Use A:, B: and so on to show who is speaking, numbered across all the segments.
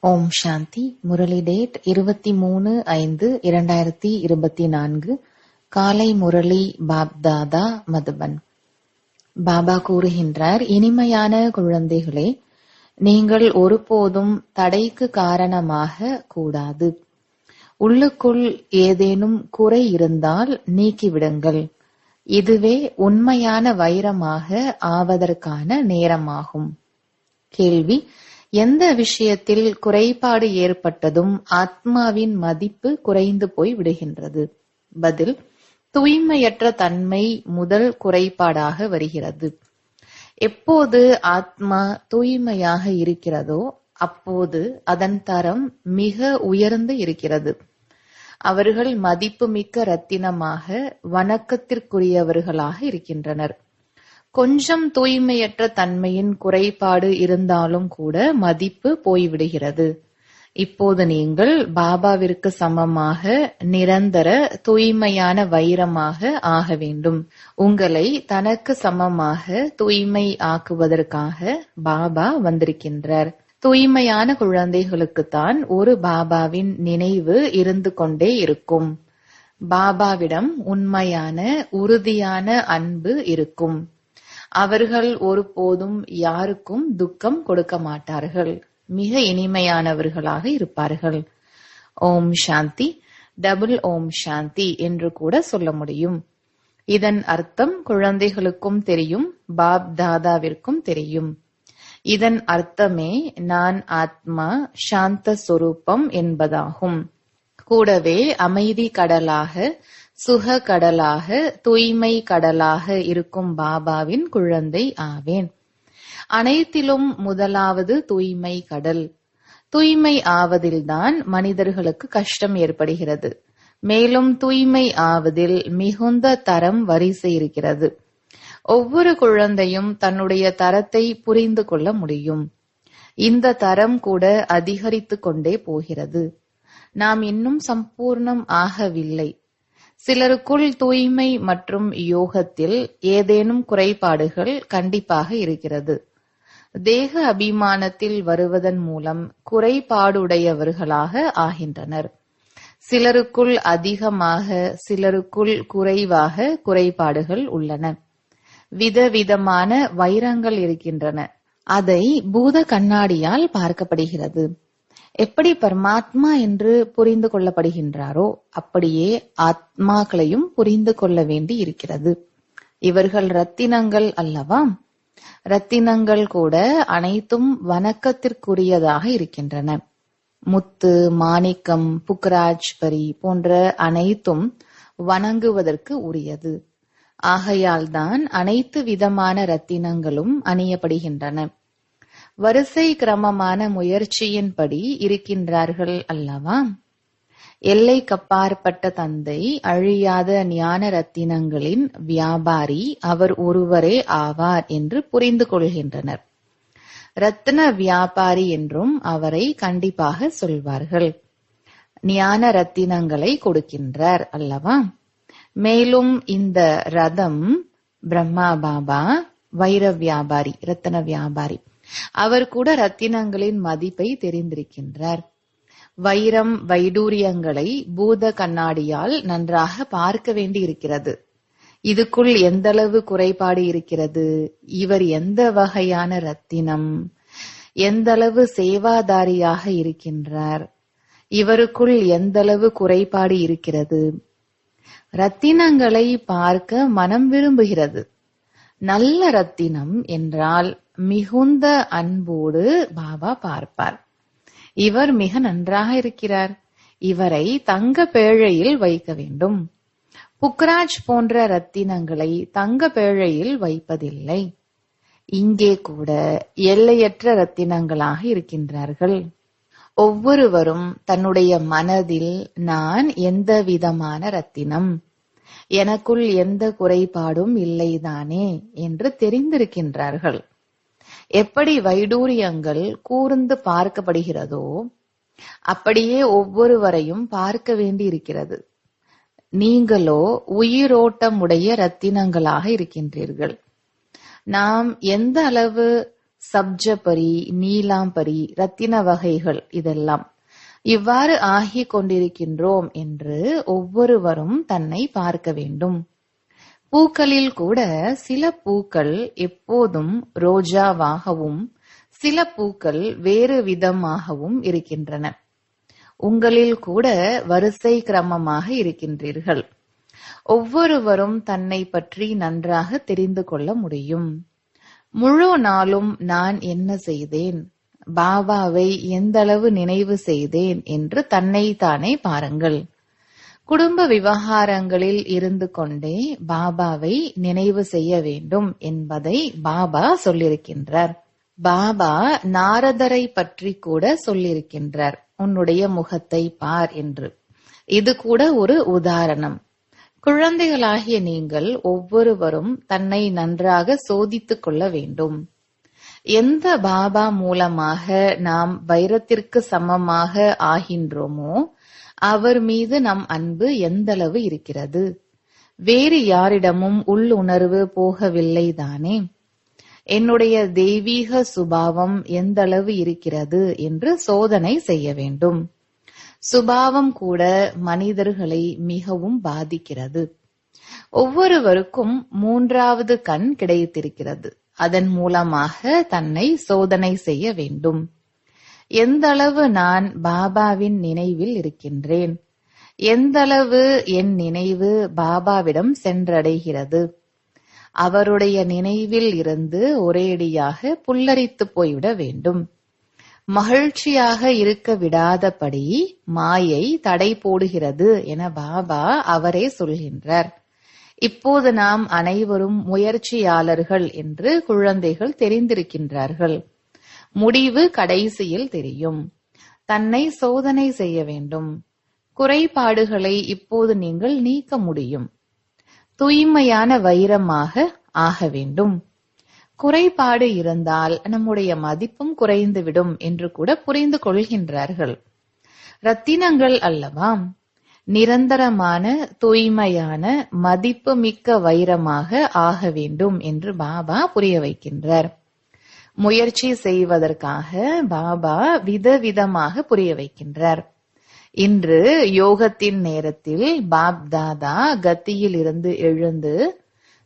A: ஓம் சாந்தி. Murali date 23/5/2024. காலை முரளி பாப்தாதா மதுபன். பாபா கூறுகின்றார், இனிமையான குழந்தைகளே, நீங்கள் ஒருபோதும் தடைக்கு காரணமாக கூடாது. உள்ளுக்குள் ஏதேனும் குறை இருந்தால் நீக்கிவிடுங்கள். இதுவே உண்மையான வைரமாக ஆவதற்கான நேரமாகும். கேள்வி: எந்த விஷயத்தில் குறைபாடு ஏற்பட்டதும் ஆத்மாவின் மதிப்பு குறைந்து போய் விடுகின்றது? பதில்: தூய்மையற்ற தன்மை முதல் குறைபாடாக வருகிறது. எப்போது ஆத்மா தூய்மையாக இருக்கிறதோ அப்போது அதன் தரம் மிக உயர்ந்து இருக்கிறது. அவர்கள் மதிப்புமிக்க ரத்தினமாக, வணக்கத்திற்குரியவர்களாக இருக்கின்றனர். கொஞ்சம் தூய்மையற்ற தன்மையின் குறைபாடு இருந்தாலும் கூட மதிப்பு போய்விடுகிறது. இப்போது நீங்கள் பாபாவிற்கு சமமாக நிரந்தர தூய்மையான வைரமாக ஆக வேண்டும். உங்களை தனக்கு சமமாக தூய்மை ஆக்குவதற்காக பாபா வந்திருக்கின்றார். தூய்மையான குழந்தைகளுக்குத்தான் ஒரு பாபாவின் நினைவு இருந்து கொண்டே இருக்கும். பாபாவிடம் உண்மையான உறுதியான அன்பு இருக்கும். அவர்கள் ஒருபோதும் யாருக்கும் துக்கம் கொடுக்க மாட்டார்கள். மிக இனிமையானவர்களாக இருப்பார்கள். ஓம் சாந்தி. டபுள் ஓம் சாந்தி என்று கூட சொல்ல முடியும். இதன் அர்த்தம் குழந்தைகளுக்கும் தெரியும், பாப் தாதாவிற்கும் தெரியும். இதன் அர்த்தமே நான் ஆத்மா, சாந்த சொரூபம் என்பதாகும். கூடவே அமைதி கடலாக, சுக கடலாக, தூய்மை கடலாக இருக்கும் பாபாவின் குழந்தை ஆவேன். அனைத்திலும் முதலாவது தூய்மை கடல். தூய்மை ஆவதில்தான் மனிதர்களுக்கு கஷ்டம் ஏற்படுகிறது. மேலும் தூய்மை ஆவதில் மிகுந்த தரம் வரிசை இருக்கிறது. ஒவ்வொரு குழந்தையும் தன்னுடைய தரத்தை புரிந்து கொள்ள முடியும். இந்த தரம் கூட அதிகரித்து கொண்டே போகிறது. நாம் இன்னும் சம்பூர்ணம் ஆகவில்லை. சிலருக்குள் தூய்மை மற்றும் யோகத்தில் ஏதேனும் குறைபாடுகள் கண்டிப்பாக இருக்கிறது. தேக அபிமானத்தில் வருவதன் மூலம் குறைபாடுடையவர்களாக ஆகின்றனர். சிலருக்குள் அதிகமாக, சிலருக்குள் குறைவாக குறைபாடுகள் உள்ளன. விதவிதமான வைரங்கள் இருக்கின்றன. அதை பூத கண்ணாடியால் பார்க்கப்படுகிறது. எப்படி பரமாத்மா என்று புரிந்து கொள்ளப்படுகின்றாரோ அப்படியே ஆத்மாக்களையும் புரிந்து கொள்ள வேண்டி இருக்கிறது. இவர்கள் ரத்தினங்கள் அல்லவா? ரத்தினங்கள் கூட அனைத்தும் வணக்கத்திற்குரியதாக இருக்கின்றன. முத்து, மாணிக்கம், புக்ராஜ் பரி போன்ற அனைத்தும் வணங்குவதற்கு உரியது. ஆகையால்தான் அனைத்து விதமான ரத்தினங்களும் அணியப்படுகின்றன. வரிசை கிரமமான முயற்சியின்படி இருக்கின்றார்கள் அல்லவா? எல்லைக்கப்பாற்பட்ட தந்தை அழியாத ஞான ரத்தினங்களின் வியாபாரி அவர் ஒருவரே ஆவார் என்று புரிந்து கொள்கின்றனர். ரத்ன வியாபாரி என்றும் அவரை கண்டிப்பாக சொல்வார்கள். ஞான ரத்தினங்களை கொடுக்கின்றார் அல்லவா? மேலும் இந்த ரதம் பிரம்மா பாபா வைர வியாபாரி, ரத்தின வியாபாரி. அவர் கூட ரத்தினங்களின் மதிப்பை தெரிந்திருக்கின்றார். வைரம், வைடூரியங்களை பூத கண்ணாடியால் நன்றாக பார்க்க வேண்டி இருக்கிறது. இதுக்குள் எந்தளவு குறைபாடு இருக்கிறது, இவர் எந்த வகையான ரத்தினம், எந்தளவு சேவாதாரியாக இருக்கின்றார், இவருக்குள் எந்தளவு குறைபாடு இருக்கிறது. ரத்தினங்களை பார்க்க மனம் விரும்புகிறது. நல்ல ரத்தினம் என்றால் மிகுந்த அன்போடு பாபா பார்ப்பார். இவர் மிக நன்றாக இருக்கிறார், இவரை தங்க பேழையில் வைக்க வேண்டும். புக்ராஜ் போன்ற ரத்தினங்களை தங்க பேழையில் வைப்பதில்லை. இங்கே கூட எல்லையற்ற ரத்தினங்களாக இருக்கின்றார்கள். ஒவ்வொருவரும் தன்னுடைய மனதில் நான் எந்த விதமான ரத்தினம், எனக்குள் எந்த குறைபாடும் இல்லைதானே என்று தெரிந்திருக்கின்றார்கள். எப்படி வைடூரியங்கள் கூர்ந்து பார்க்கப்படுகிறதோ அப்படியே ஒவ்வொருவரையும் பார்க்க வேண்டி இருக்கிறது. நீங்களோ உயிரோட்டமுடைய ரத்தினங்களாக இருக்கின்றீர்கள். நாம் எந்த அளவு சப்ஜபரி, நீலாம்பரி, ரத்தின வகைகள் இதெல்லாம் இவ்வாறு ஆகிக் கொண்டிருக்கின்றோம் என்று ஒவ்வொருவரும் தன்னை பார்க்க வேண்டும். பூக்களில் கூட சில பூக்கள் எப்போதும் ரோஜாவாகவும் சில பூக்கள் வேறு விதமாகவும் இருக்கின்றன. உங்களில் கூட வரிசை கிரமமாக இருக்கின்றீர்கள். ஒவ்வொருவரும் தன்னை பற்றி நன்றாக தெரிந்து கொள்ள முடியும். முழு நாளும் நான் என்ன செய்தேன், பாபாவை எந்தளவு நினைவு செய்தேன் என்று தன்னைத்தானே பாருங்கள். குடும்ப விவகாரங்களில் இருந்து கொண்டே பாபாவை நினைவு செய்ய வேண்டும் என்பதை பாபா சொல்லியிருக்கின்றார். பாபா நாரதரை பற்றி கூட சொல்லியிருக்கின்றார், உன்னுடைய முகத்தை பார் என்று. இது கூட ஒரு உதாரணம். குழந்தைகளாகிய நீங்கள் ஒவ்வொருவரும் தன்னை நன்றாக சோதித்துக் கொள்ள வேண்டும். எந்த பாபா மூலமாக நாம் வைரத்திற்கு சமமாக ஆகின்றோமோ அவர் மீது நம் அன்பு எந்தளவு இருக்கிறது? வேறு யாரிடமும் உள்ளுணர்வு போகவில்லை தானே? என்னுடைய தெய்வீக சுபாவம் எந்தளவு இருக்கிறது என்று சோதனை செய்ய வேண்டும். சுபாவம் கூட மனிதர்களை மிகவும் பாதிக்கிறது. ஒவ்வொருவருக்கும் மூன்றாவது கண் கிடைத்திருக்கிறது. அதன் மூலமாக தன்னை சோதனை செய்ய வேண்டும். எந்தளவு நான் பாபாவின் நினைவில் இருக்கின்றேன், எந்தளவு என் நினைவு பாபாவிடம் சென்றடைகிறது. அவருடைய நினைவில் இருந்து ஒரேடியாக புல்லரித்து போய்விட வேண்டும். மகிழ்ச்சியாக இருக்க விடாதபடி மாயை தடை போடுகிறது என பாபா அவரே சொல்கின்றார். இப்போது நாம் அனைவரும் முயற்சியாளர்கள் என்று குழந்தைகள் தெரிந்திருக்கின்றார்கள். முடிவு கடைசியில் தெரியும். தன்னை சோதனை செய்ய வேண்டும். குறைபாடுகளை இப்போது நீங்கள் நீக்க முடியும். தூய்மையான வைரமாக ஆக வேண்டும். குறைபாடு இருந்தால் நம்முடைய மதிப்பும் குறைந்துவிடும் என்று கூட புரிந்து கொள்கின்றார்கள். ரத்தினங்கள் அல்லவா? நிரந்தரமான தூய்மையான மதிப்பு மிக்க வைரமாக ஆக வேண்டும் என்று பாபா புரிய வைக்கின்றார். முயற்சி செய்வதற்காக பாபா விதவிதமாக புரிய வைக்கின்றார். இன்று யோகத்தின் நேரத்தில் பாப் தாதா கத்தியில் இருந்து எழுந்து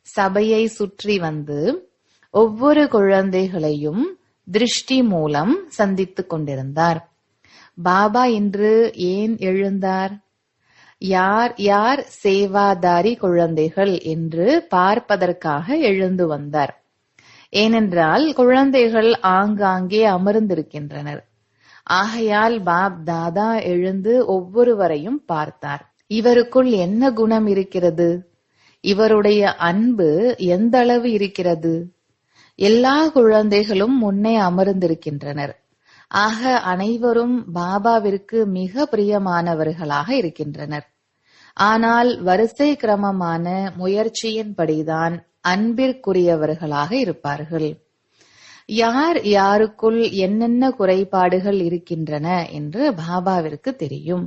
A: சபையை சுற்றி வந்து ஒவ்வொரு குழந்தைகளையும் திருஷ்டி மூலம் சந்தித்துக் கொண்டிருந்தார். பாபா இன்று ஏன் எழுந்தார்? யார் யார் சேவாதாரி குழந்தைகள் என்று பார்ப்பதற்காக எழுந்து வந்தார். ஏனென்றால் குழந்தைகள் ஆங்காங்கே அமர்ந்திருக்கின்றனர். ஆகையால் பாப் தாதா எழுந்து ஒவ்வொருவரையும் பார்த்தார். இவருக்குள் என்ன குணம் இருக்கிறது? இவருடைய அன்பு எந்த அளவு இருக்கிறது? எல்லா குழந்தைகளும் முன்னே அமர்ந்திருக்கின்றனர். ஆக அனைவரும் பாபாவிற்கு மிக பிரியமானவர்களாக இருக்கின்றனர். ஆனால் வரிசை கிரமமான முயற்சியின்படிதான் அன்பிற்குரியவர்களாக இருப்பார்கள். யார் யாருக்குள் என்னென்ன குறைபாடுகள் இருக்கின்றன என்று பாபாவிற்கு தெரியும்.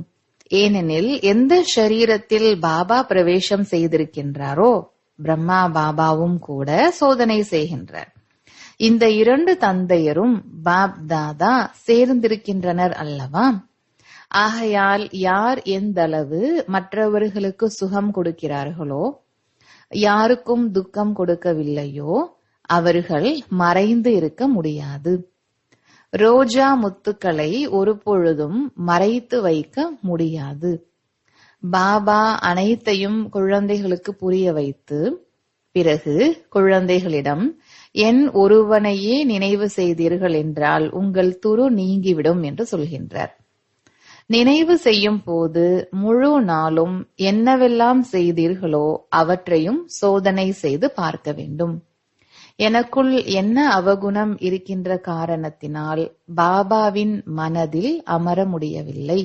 A: ஏனெனில் எந்த ஷரீரத்தில் பாபா பிரவேசம் செய்திருக்கின்றாரோ பிரம்மா பாபாவும் கூட சோதனை செய்கின்றார். இந்த இரண்டு தந்தையரும் பாப் தாதா சேர்ந்திருக்கின்றனர் அல்லவா? ஆகையால் யார் எந்த அளவு மற்றவர்களுக்கு சுகம் கொடுக்கிறார்களோ, யாருக்கும் துக்கம் கொடுக்கவில்லையோ அவர்கள் மறைந்து இருக்க முடியாது. ரோஜா முத்துக்களை ஒரு பொழுதும் மறைத்து வைக்க முடியாது. பாபா அனைத்தையும் குழந்தைகளுக்கு புரிய வைத்து பிறகு குழந்தைகளிடம் என் ஒருவனையே நினைவு செய்தீர்கள் என்றால் உங்கள் துரு நீங்கிவிடும் என்று சொல்கின்றார். நினைவு செய்யும் போது முழு நாளும் என்னவெல்லாம் செய்தீர்களோ அவற்றையும் சோதனை செய்து பார்க்க வேண்டும். எனக்குள் என்ன அவகுணம் இருக்கின்ற காரணத்தினால் பாபாவின் மனதில் அமர முடியவில்லை.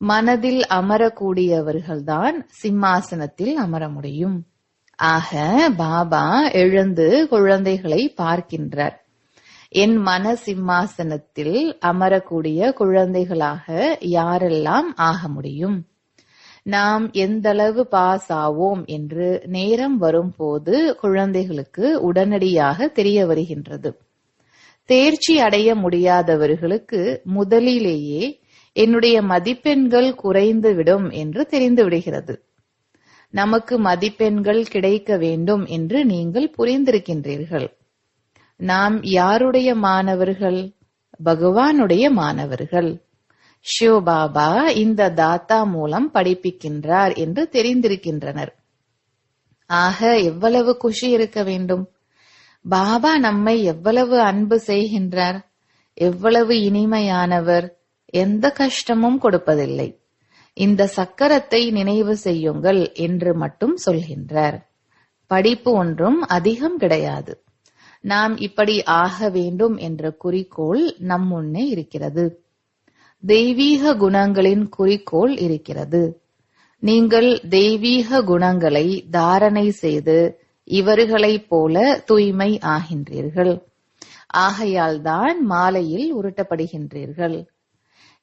A: மனதில் அமரக்கூடியவர்கள்தான் சிம்மாசனத்தில் அமர முடியும். ஆக பாபா எழுந்து குழந்தைகளை பார்க்கின்றார். என் மன சிம்மாசனத்தில் அமரக்கூடிய குழந்தைகளாக யாரெல்லாம் ஆக முடியும்? நாம் எந்தளவு பாஸ் ஆவோம் என்று நேரம் வரும்போது குழந்தைகளுக்கு உடனடியாக தெரிய வருகின்றது. தேர்ச்சி அடைய முடியாதவர்களுக்கு முதலிலேயே என்னுடைய மதிப்பெண்கள் குறைந்துவிடும் என்று தெரிந்து விடுகிறது. நமக்கு மதிப்பெண்கள் கிடைக்க வேண்டும் என்று நீங்கள் புரிந்திருக்கின்றீர்கள். நாம் யாருடைய மாணவர்கள்? பகவானுடைய மாணவர்கள். சிவபாபா இந்த தாத்தா மூலம் படிப்பிக்கின்றார் என்று தெரிந்திருக்கின்றனர். ஆக எவ்வளவு குஷி இருக்க வேண்டும்! பாபா நம்மை எவ்வளவு அன்பு செய்கின்றார், எவ்வளவு இனிமையானவர், எந்த கஷ்டமும் கொடுப்பதில்லை. இந்த சக்கரத்தை நினைவு செய்யுங்கள் என்று மட்டும் சொல்கின்றார். படிப்பு ஒன்றும் அதிகம் கிடையாது. நாம் இப்படி ஆக வேண்டும் என்ற குறிக்கோள் நம் முன்னே இருக்கிறது. தெய்வீக குணங்களின் குறிக்கோள் இருக்கிறது. நீங்கள் தெய்வீக குணங்களை தாரணை செய்து இவர்களைப் போல தூய்மை ஆகின்றீர்கள். ஆகையால் தான் மாலையில் உருட்டப்படுகின்றீர்கள்.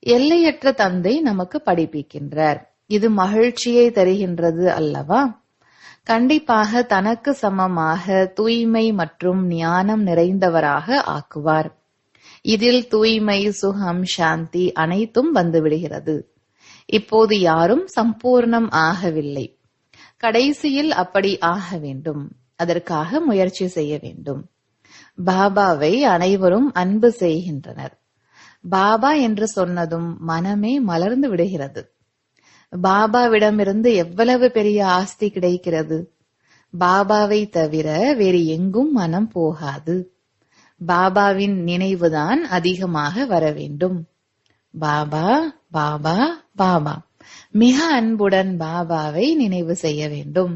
A: எல்லையற்ற தந்தை நமக்கு படிப்பிக்கின்றார். இது மகிழ்ச்சியை தருகின்றது அல்லவா? கண்டிப்பாக தனக்கு சமமாக தூய்மை மற்றும் ஞானம் நிறைந்தவராக ஆக்குவார். இதில் தூய்மை, சுகம், சாந்தி அனைத்தும் வந்துவிடுகிறது. இப்போது யாரும் சம்பூர்ணம் ஆகவில்லை. கடைசியில் அப்படி ஆக வேண்டும். அதற்காக முயற்சி செய்ய வேண்டும். பாபாவை அனைவரும் அன்பு செய்கின்றனர். பாபா என்று சொன்னதும் மனமே மலர்ந்து விடுகிறது. பாபாவிடமிருந்து எவ்வளவு பெரிய ஆஸ்தி கிடைக்கிறது! பாபாவை தவிர வேறு எங்கும் மனம் போகாது. பாபாவின் நினைவுதான் அதிகமாக வர வேண்டும். பாபா பாபா பாபா, மிக அன்புடன் பாபாவை நினைவு செய்ய வேண்டும்.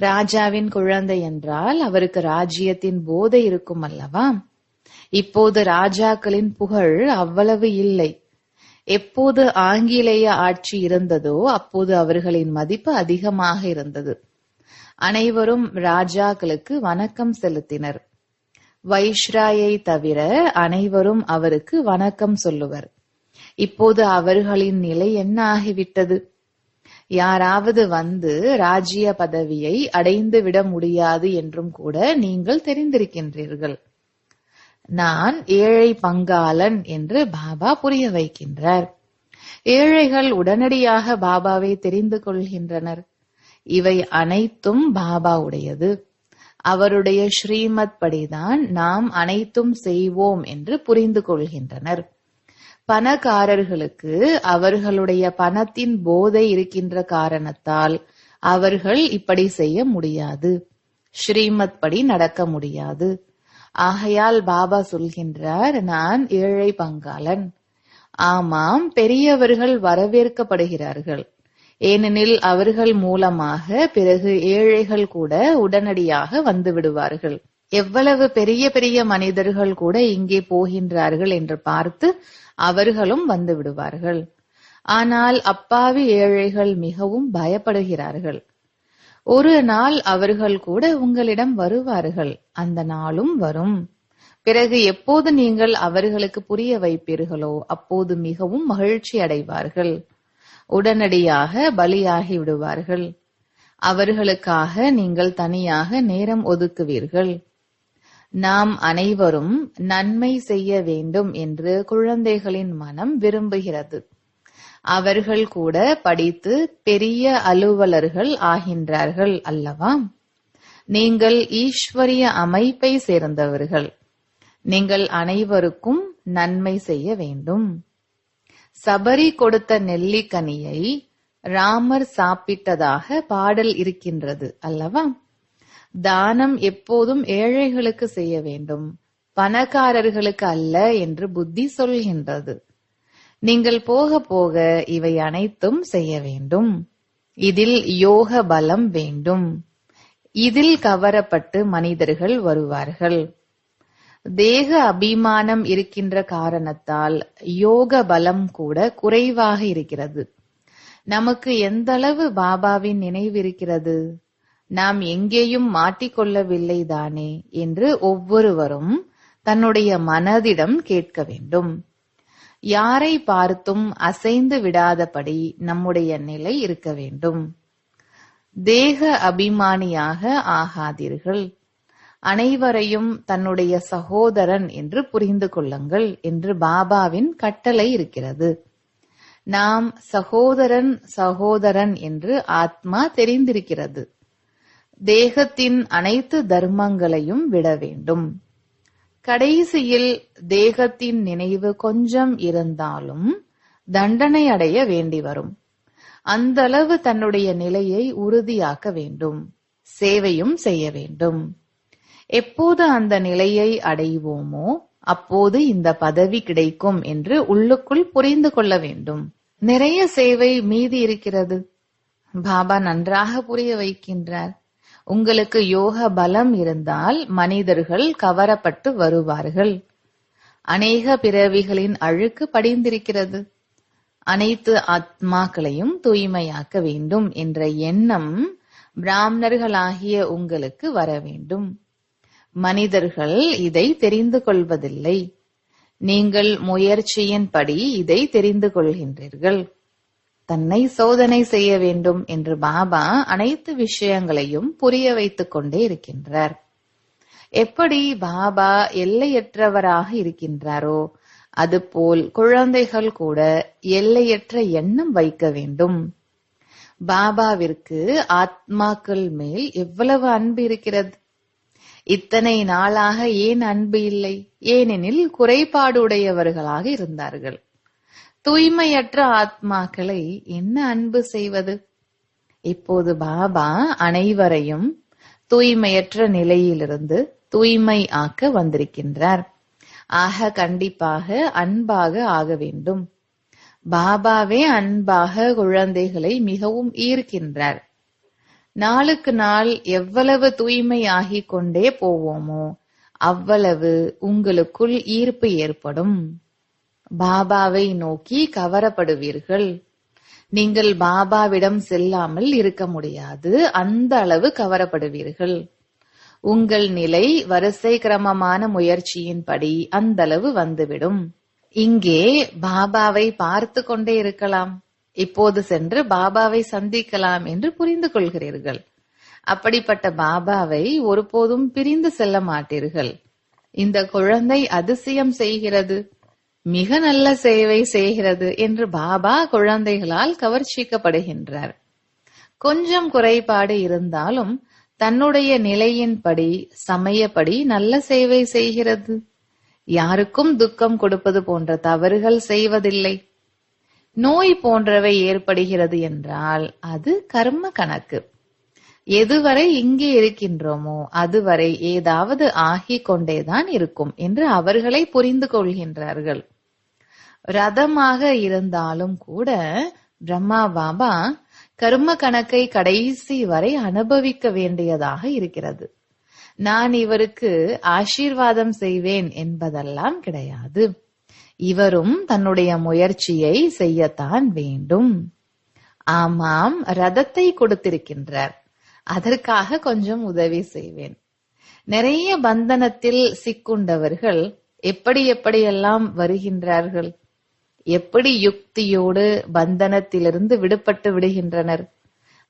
A: ராஜாவின் குழந்தை என்றால் அவருக்கு ராஜ்யத்தின் போதை இருக்கும் அல்லவா? இப்போது ராஜாக்களின் புகழ் அவ்வளவு இல்லை. எப்போது ஆங்கிலேய ஆட்சி இருந்ததோ அப்போது அவர்களின் மதிப்பு அதிகமாக இருந்தது. அனைவரும் ராஜாக்களுக்கு வணக்கம் செலுத்தினர். வைஸ்ராயை தவிர அனைவரும் அவருக்கு வணக்கம் சொல்லுவர். இப்போது அவர்களின் நிலை என்ன ஆகிவிட்டது? யாராவது வந்து ராஜ்ய பதவியை அடைந்து விட முடியாது என்றும் கூட நீங்கள் தெரிந்திருக்கின்றீர்கள். நான் ஏழை பங்காளன் என்று பாபா புரிய வைக்கின்றார். ஏழைகள் உடனடியாக பாபாவை தெரிந்து கொள்கின்றனர். இவை அனைத்தும் பாபாவுடையது. அவருடைய ஸ்ரீமத் படிதான் நாம் அனைத்தும் செய்வோம் என்று புரிந்து கொள்கின்றனர். பணக்காரர்களுக்கு அவர்களுடைய பணத்தின் போதை இருக்கின்ற காரணத்தால் அவர்கள் இப்படி செய்ய முடியாது. ஸ்ரீமத் படி நடக்க முடியாது. ஆகையால் பாபா சொல்கின்றார், நான் ஏழை பங்காளன். ஆமாம், பெரியவர்கள் வரவேற்கப்படுகிறார்கள். ஏனெனில் அவர்கள் மூலமாக பிறகு ஏழைகள் கூட உடனடியாக வந்து விடுவார்கள். எவ்வளவு பெரிய பெரிய மனிதர்கள் கூட இங்கே போகின்றார்கள் என்று பார்த்து அவர்களும் வந்து விடுவார்கள். ஆனால் அப்பாவி ஏழைகள் மிகவும் பயப்படுகிறார்கள். ஒரு நாள் அவர்கள் கூட உங்களிடம் வருவார்கள். அந்த நாளும் வரும். பிறகு எப்போது நீங்கள் அவர்களுக்கு புரிய வைப்பீர்களோ அப்போது மிகவும் மகிழ்ச்சி அடைவார்கள். உடனடியாக பலியாகி விடுவார்கள். அவர்களுக்காக நீங்கள் தனியாக நேரம் ஒதுக்குவீர்கள். நாம் அனைவரும் நன்மை செய்ய வேண்டும் என்று குழந்தைகளின் மனம் விரும்புகிறது. அவர்கள் கூட படித்து பெரிய அலுவலர்கள் ஆகின்றார்கள் அல்லவா? நீங்கள் ஈஸ்வரிய அமைப்பை சேர்ந்தவர்கள். நீங்கள் அனைவருக்கும் நன்மை செய்ய வேண்டும். சபரி கொடுத்த நெல்லிக்கனியை ராமர் சாப்பிட்டதாக பாடல் இருக்கின்றது அல்லவா? தானம் எப்போதும் ஏழைகளுக்கு செய்ய வேண்டும், பணக்காரர்களுக்கு அல்ல என்று புத்தி சொல்கின்றது. நீங்கள் போக போக இவை அனைத்தும் செய்ய வேண்டும். இதில் யோக பலம் வேண்டும். இதில் கவரப்பட்டு மனிதர்கள் வருவார்கள். தேக அபிமானம் இருக்கின்ற காரணத்தால் யோக பலம் கூட குறைவாக இருக்கிறது. நமக்கு எந்த அளவு பாபாவின் நினைவு இருக்கிறது? நாம் எங்கேயும் மாட்டிக்கொள்ளவில்லை தானே என்று ஒவ்வொருவரும் தன்னுடைய மனதிடம் கேட்க வேண்டும். யாரை பார்த்தும் அசைந்து விடாதபடி நம்முடைய நிலை இருக்க வேண்டும். தேக அபிமானியாக ஆகாதீர்கள். அனைவரையும் தன்னுடைய சகோதரன் என்று புரிந்து கொள்ளுங்கள் என்று பாபாவின் கட்டளை இருக்கிறது. நாம் சகோதரன் சகோதரன் என்று ஆத்மா தெரிந்திருக்கிறது. தேகத்தின் அனைத்து தர்மங்களையும் விட வேண்டும். கடைசியில் தேகத்தின் நினைவு கொஞ்சம் இருந்தாலும் தண்டனை அடைய வேண்டி வரும். அந்த அளவு தன்னுடைய நிலையை உறுதியாக்க வேண்டும். சேவையும் செய்ய வேண்டும். எப்போது அந்த நிலையை அடைவோமோ அப்போது இந்த பதவி கிடைக்கும் என்று உள்ளுக்குள் புரிந்து கொள்ள வேண்டும். நிறைய சேவை மீதி இருக்கிறது. பாபா நன்றாக புரிய வைக்கின்றார். உங்களுக்கு யோக பலம் இருந்தால் மனிதர்கள் கவரப்பட்டு வருவார்கள். அநேக பிறவிகளின் அழுக்கு படிந்திருக்கிறது. அனைத்து ஆத்மாக்களையும் தூய்மையாக்க வேண்டும் என்ற எண்ணம் பிராமணர்களாகிய உங்களுக்கு வர வேண்டும். மனிதர்கள் இதை தெரிந்து கொள்வதில்லை. நீங்கள் முயற்சியின்படி இதை தெரிந்து கொள்கின்றீர்கள். தன்னை சோதனை செய்ய வேண்டும் என்று பாபா அனைத்து விஷயங்களையும் புரிய வைத்துக் கொண்டே இருக்கின்றார். எப்படி பாபா எல்லையற்றவராக இருக்கின்றாரோ அதுபோல் குழந்தைகள் கூட எல்லையற்ற எண்ணம் வைக்க வேண்டும். பாபாவிற்கு ஆத்மாக்கள் மேல் எவ்வளவு அன்பு இருக்கிறது. இத்தனை நாளாக ஏன் அன்பு இல்லை? ஏனெனில் குறைபாடுடையவர்களாக இருந்தார்கள். தூய்மையற்ற ஆத்மாக்களை என்ன அன்பு செய்வது? இப்போது பாபா அனைவரையும் தூய்மையற்ற நிலையிலிருந்து தூய்மை ஆக்க வந்திருக்கின்றார். ஆக கண்டிப்பாக அன்பாக ஆக வேண்டும். பாபாவே அன்பாக குழந்தைகளை மிகவும் ஈர்க்கின்றார். நாளுக்கு நாள் எவ்வளவு தூய்மை ஆகிக் கொண்டே போவோமோ அவ்வளவு உங்களுக்குள் ஈர்ப்பு ஏற்படும். பாபாவை நோக்கி கவரப்படுவீர்கள். நீங்கள் பாபாவிடம் செல்லாமல் இருக்க முடியாது. அந்த அளவு கவரப்படுவீர்கள். உங்கள் நிலை வரிசை கிரமமான முயற்சியின்படி அந்த அளவு வந்துவிடும். இங்கே பாபாவை பார்த்து கொண்டே இருக்கலாம். இப்போது சென்று பாபாவை சந்திக்கலாம் என்று புரிந்து கொள்கிறீர்கள். அப்படிப்பட்ட பாபாவை ஒருபோதும் பிரிந்து செல்ல மாட்டீர்கள். இந்த குழந்தை அதிசயம் செய்கிறது, மிக நல்ல சேவை செய்கிறது என்று பாபா குழந்தைகளால் கவர்ச்சிக்கப்படுகின்றார். கொஞ்சம் குறைபாடு இருந்தாலும் தன்னுடைய நிலையின்படி சமயப்படி நல்ல சேவை செய்கிறது. யாருக்கும் துக்கம் கொடுப்பது போன்ற தவறுகள் செய்வதில்லை. நோய் போன்றவை ஏற்படுகிறது என்றால் அது கர்ம கணக்கு. எதுவரை இங்கே இருக்கின்றோமோ அதுவரை ஏதாவது ஆகிக் கொண்டேதான் இருக்கும் என்று அவர்களை புரிந்து கொள்கின்றார்கள். ரதமாக இருந்தாலும் கூட பிரம்மா பாபா கர்ம கணக்கை கடைசி வரை அனுபவிக்க வேண்டியதாக இருக்கிறது. நான் இவருக்கு ஆசீர்வாதம் செய்வேன் என்பதெல்லாம் கிடையாது. இவரும் தன்னுடைய முயற்சியை செய்யத்தான் வேண்டும். ஆமாம், ரதத்தை கொடுத்திருக்கின்றார். அதற்காக கொஞ்சம் உதவி செய்வேன். நிறைய பந்தனத்தில் சிக்குண்டவர்கள் எப்படியெல்லாம் வருகின்றார்கள், எப்படி யுக்தியோடு பந்தனத்திலிருந்து விடுபட்டு விடுகின்றனர்.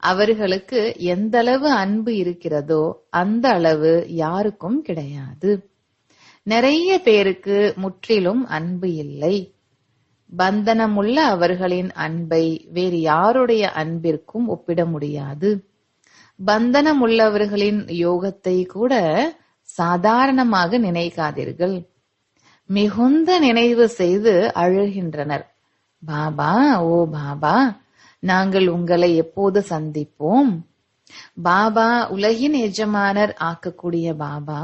A: அவர்களுக்கு எந்த அளவு அன்பு இருக்கிறதோ அந்த அளவு யாருக்கும் கிடையாது. நிறைய பேருக்கு முற்றிலும் அன்பு இல்லை. பந்தனமுள்ள அவர்களின் அன்பை வேறு யாருடைய அன்பிற்கும் ஒப்பிட முடியாது. பந்தனமுள்ளவர்களின் யோகத்தை கூட சாதாரணமாக நினைக்காதீர்கள். மிகுந்த நினைவு செய்து அழுகின்றனர். பாபா, ஓ பாபா, நாங்கள் உங்களை எப்போது சந்திப்போம்? பாபா உலகின் எஜமானர் ஆக்கக்கூடிய பாபா,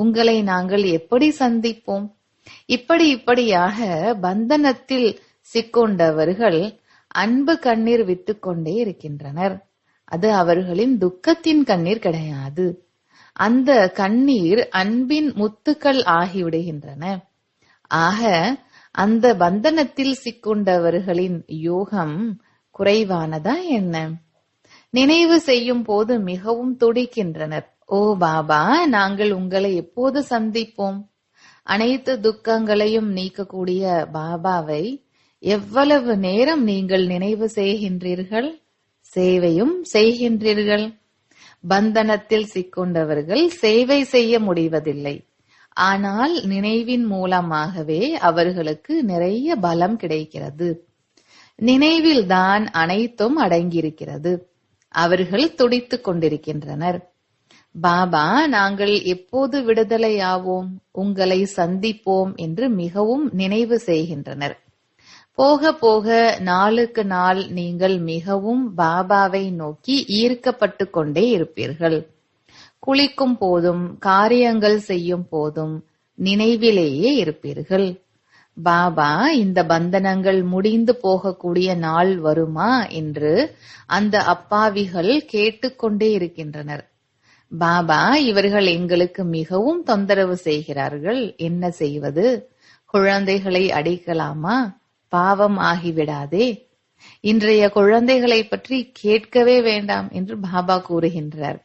A: உங்களை நாங்கள் எப்படி சந்திப்போம்? இப்படியாக பந்தனத்தில் சிக்கொண்டவர்கள் அன்பு கண்ணீர் விட்டுக்கொண்டே இருக்கின்றனர். அது அவர்களின் துக்கத்தின் கண்ணீர் கிடையாது. அந்த கண்ணீர் அன்பின் முத்துக்கள் ஆகிவிடுகின்றன. ஆக அந்த பந்தனத்தில் சிக்கொண்டவர்களின் யோகம் குறைவானதா என்ன? நினைவு செய்யும் போது மிகவும் துடிக்கின்றனர். ஓ பாபா, நாங்கள் உங்களை எப்போது சந்திப்போம்? அனைத்து துக்கங்களையும் நீக்கக்கூடிய பாபாவை எவ்வளவு நேரம் நீங்கள் நினைவு செய்கின்றீர்கள், சேவையும் செய்கின்றீர்கள். பந்தனத்தில் சிக்கொண்டவர்கள் சேவை செய்ய முடிவதில்லை. ஆனால் நினைவின் மூலமாகவே அவர்களுக்கு நிறைய பலம் கிடைக்கிறது. நினைவில்தான் அனைத்தும் அடங்கியிருக்கிறது. அவர்கள் துடித்துக் கொண்டிருக்கின்றனர். பாபா, நாங்கள் எப்போது விடுதலையாவோம், உங்களை சந்திப்போம் என்று மிகவும் நினைவு செய்கின்றனர். போக போக நாளுக்கு நாள் நீங்கள் மிகவும் பாபாவை நோக்கி ஈர்க்கப்பட்டு கொண்டே இருப்பீர்கள். குளிக்கும் போதும் காரியங்கள் செய்யும் போதும் நினைவிலேயே இருப்பீர்கள். பாபா, இந்த பந்தனங்கள் முடிந்து போகக்கூடிய நாள் வருமா என்று அந்த அப்பாவிகள் கேட்டுக்கொண்டே இருக்கின்றனர். பாபா, இவர்கள் எங்களுக்கு மிகவும் தொந்தரவு செய்கிறார்கள், என்ன செய்வது? குழந்தைகளை அடிக்கலாமா? பாவம் ஆகிவிடாதே. இன்றைய குழந்தைகளை பற்றி கேட்கவே வேண்டாம் என்று பாபா கூறுகின்றார்.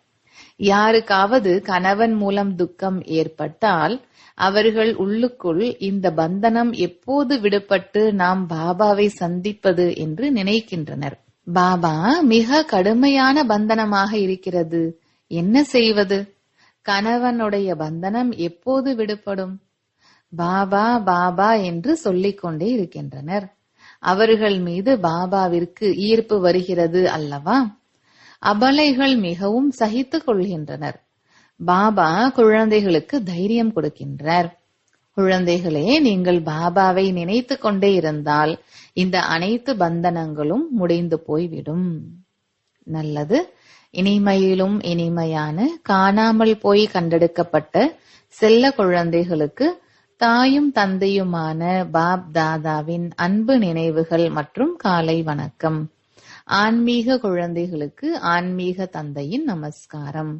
A: யாருக்காவது கணவன் மூலம் துக்கம் ஏற்பட்டால் அவர்கள் உள்ளுக்குள் இந்த பந்தனம் எப்போது விடுபட்டு நாம் பாபாவை சந்திப்பது என்று நினைக்கின்றனர். பாபா, மிக கடுமையான பந்தனமாக இருக்கிறது, என்ன செய்வது? கணவனுடைய பந்தனம் எப்போது விடுபடும்? பாபா பாபா என்று சொல்லிக் கொண்டே இருக்கின்றனர். அவர்கள் மீது பாபாவிற்கு ஈர்ப்பு வருகிறது அல்லவா? அபலைகள் மிகவும் சகித்துக் கொள்கின்றனர். பாபா குழந்தைகளுக்கு தைரியம் கொடுக்கின்றார். குழந்தைகளே, நீங்கள் பாபாவை நினைத்து கொண்டே இருந்தால் இந்த அனைத்து பந்தனங்களும் முடிந்து போய்விடும். நல்லது. இனிமையிலும் இனிமையான காணாமல் போய் கண்டெடுக்கப்பட்ட செல்ல குழந்தைகளுக்கு தாயும் தந்தையுமான பாப் தாதாவின் அன்பு நினைவுகள் மற்றும் காலை வணக்கம். ஆன்மீக குழந்தைகளுக்கு ஆன்மீக தந்தையின் நமஸ்காரம்.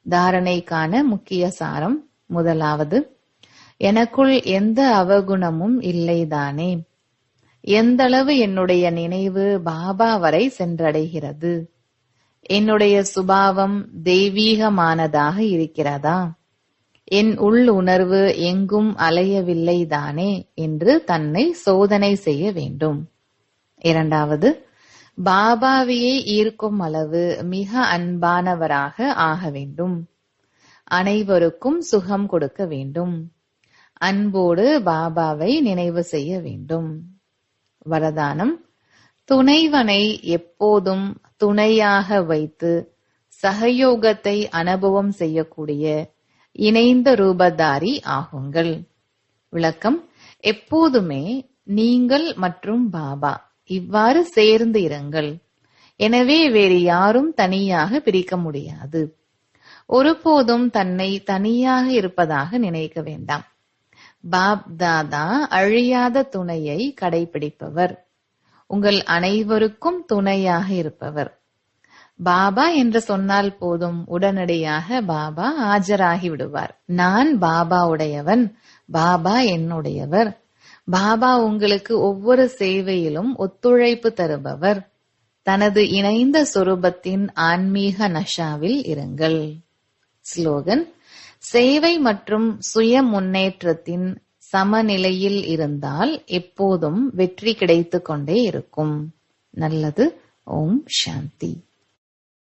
A: தாரணைக்கான முக்கிய சாரம். முதலாவது, எனக்குள் எந்த அவகுணமும் இல்லைதானே? எந்தளவு என்னுடைய நினைவு பாபா வரை சென்றடைகிறது? என்னுடைய சுபாவம் தெய்வீகமானதாக இருக்கிறதா? என் உள் உணர்வு எங்கும் அலையவில்லைதானே என்று தன்னை சோதனை செய்ய வேண்டும். இரண்டாவது, பாபாவையே ஈர்க்கும் அளவு மிக அன்பானவராக ஆக வேண்டும். அனைவருக்கும் சுகம் கொடுக்க வேண்டும். அன்போடு பாபாவை நினைவு செய்ய வேண்டும். வரதானம், துணைவனை எப்போதும் துணையாக வைத்து சகயோகத்தை அனுபவம் செய்யக்கூடிய இணைந்த ரூபதாரி ஆகுங்கள். விளக்கம், எப்போதுமே நீங்கள் மற்றும் பாபா இவ்வாறு சேர்ந்து இருங்கள். எனவே வேறு யாரும் தனியாக பிரிக்க முடியாது. ஒருபோதும் தன்னை தனியாக இருப்பதாக நினைக்க வேண்டாம். பாப் தாதா அழியாத துணையை கடைபிடிப்பவர், உங்கள் அனைவருக்கும் துணையாக இருப்பவர். பாபா என்று சொன்னால் போதும், உடனடியாக பாபா ஆஜராகி விடுவார். நான் பாபா உடையவன், பாபா என்னுடையவர். பாபா உங்களுக்கு ஒவ்வொரு சேவையிலும் ஒத்துழைப்பு தருபவர். தனது இணைந்த சொரூபத்தின் ஆன்மீக நஷாவில் இருங்கள். ஸ்லோகன், சேவை மற்றும் சுய முன்னேற்றத்தின் சமநிலையில் இருந்தால் எப்போதும் வெற்றி கிடைத்துக் கொண்டே இருக்கும். நல்லது. ஓம் சாந்தி.